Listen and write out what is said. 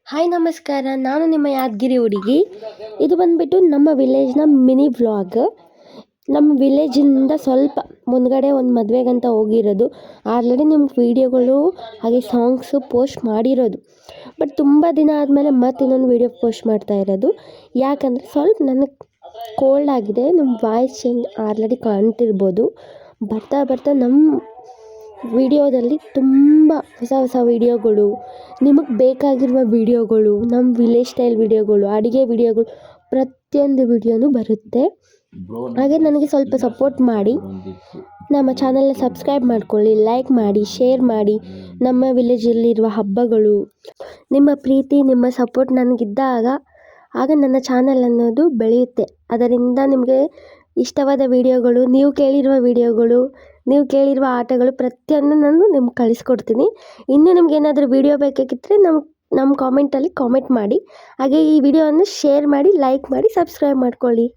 Hi ನಮಸ್ಕಾರ, ನಾನು ನಿಮ್ಮ ಯಾದಗಿರಿ ಹುಡುಗಿ. ಇದು ಬಂದುಬಿಟ್ಟು ನಮ್ಮ ವಿಲೇಜ್ನ ಮಿನಿ ವ್ಲಾಗ್. ನಮ್ಮ ವಿಲೇಜಿಂದ ಸ್ವಲ್ಪ ಮುಂದ್ಗಡೆ ಒಂದು ಮದುವೆಗಂತ ಹೋಗಿರೋದು. ಆಲ್ರೆಡಿ ನಿಮ್ಮ ವೀಡಿಯೋಗಳು ಹಾಗೆ ಸಾಂಗ್ಸು ಪೋಸ್ಟ್ ಮಾಡಿರೋದು. ಬಟ್ ತುಂಬ ದಿನ ಆದಮೇಲೆ ಮತ್ತೆ ಇನ್ನೊಂದು ವೀಡಿಯೋ ಪೋಸ್ಟ್ ಮಾಡ್ತಾ ಇರೋದು. ಯಾಕಂದರೆ ಸ್ವಲ್ಪ ನನಗೆ ಕೋಲ್ಡ್ ಆಗಿದೆ. ನಮ್ಮ ವಾಯ್ಸ್ ಚೇಂಜ್ ಆಲ್ರೆಡಿ ಕಾಣ್ತಿರ್ಬೋದು. ಬರ್ತಾ ಬರ್ತಾ ನಮ್ಮ ವಿಡಿಯೋದಲ್ಲಿ ತುಂಬ ಹೊಸ ವೀಡಿಯೋಗಳು, ನಿಮಗೆ ಬೇಕಾಗಿರುವ ವೀಡಿಯೋಗಳು, ನಮ್ಮ ವಿಲೇಜ್ ಸ್ಟೈಲ್ ವೀಡಿಯೋಗಳು, ಅಡುಗೆ ವೀಡಿಯೋಗಳು, ಪ್ರತಿಯೊಂದು ವೀಡಿಯೋನೂ ಬರುತ್ತೆ. ಹಾಗೆ ನನಗೆ ಸ್ವಲ್ಪ ಸಪೋರ್ಟ್ ಮಾಡಿ, ನಮ್ಮ ಚಾನಲ್ನ ಸಬ್ಸ್ಕ್ರೈಬ್ ಮಾಡ್ಕೊಳ್ಳಿ, ಲೈಕ್ ಮಾಡಿ, ಶೇರ್ ಮಾಡಿ. ನಮ್ಮ ವಿಲೇಜಲ್ಲಿರುವ ಹಬ್ಬಗಳು, ನಿಮ್ಮ ಪ್ರೀತಿ, ನಿಮ್ಮ ಸಪೋರ್ಟ್ ನನಗಿದ್ದಾಗ ಆಗ ನನ್ನ ಚಾನಲ್ ಅನ್ನೋದು ಬೆಳೆಯುತ್ತೆ. ಅದರಿಂದ ನಿಮಗೆ ಇಷ್ಟವಾದ ವೀಡಿಯೋಗಳು, ನೀವು ಕೇಳಿರುವ ವೀಡಿಯೋಗಳು, ನೀವು ಕೇಳಿರುವ ಆಟಗಳು ಪ್ರತಿಯೊಂದು ನಾನು ನಿಮ್ಗೆ ಕಳಿಸ್ಕೊಡ್ತೀನಿ. ಇನ್ನೂ ನಿಮ್ಗೇನಾದರೂ ವೀಡಿಯೋ ಬೇಕಾಗಿದ್ದರೆ ನಮ್ಮ ಕಾಮೆಂಟಲ್ಲಿ ಕಾಮೆಂಟ್ ಮಾಡಿ. ಹಾಗೆ ಈ ವಿಡಿಯೋವನ್ನು ಶೇರ್ ಮಾಡಿ, ಲೈಕ್ ಮಾಡಿ, ಸಬ್ಸ್ಕ್ರೈಬ್ ಮಾಡ್ಕೊಳ್ಳಿ.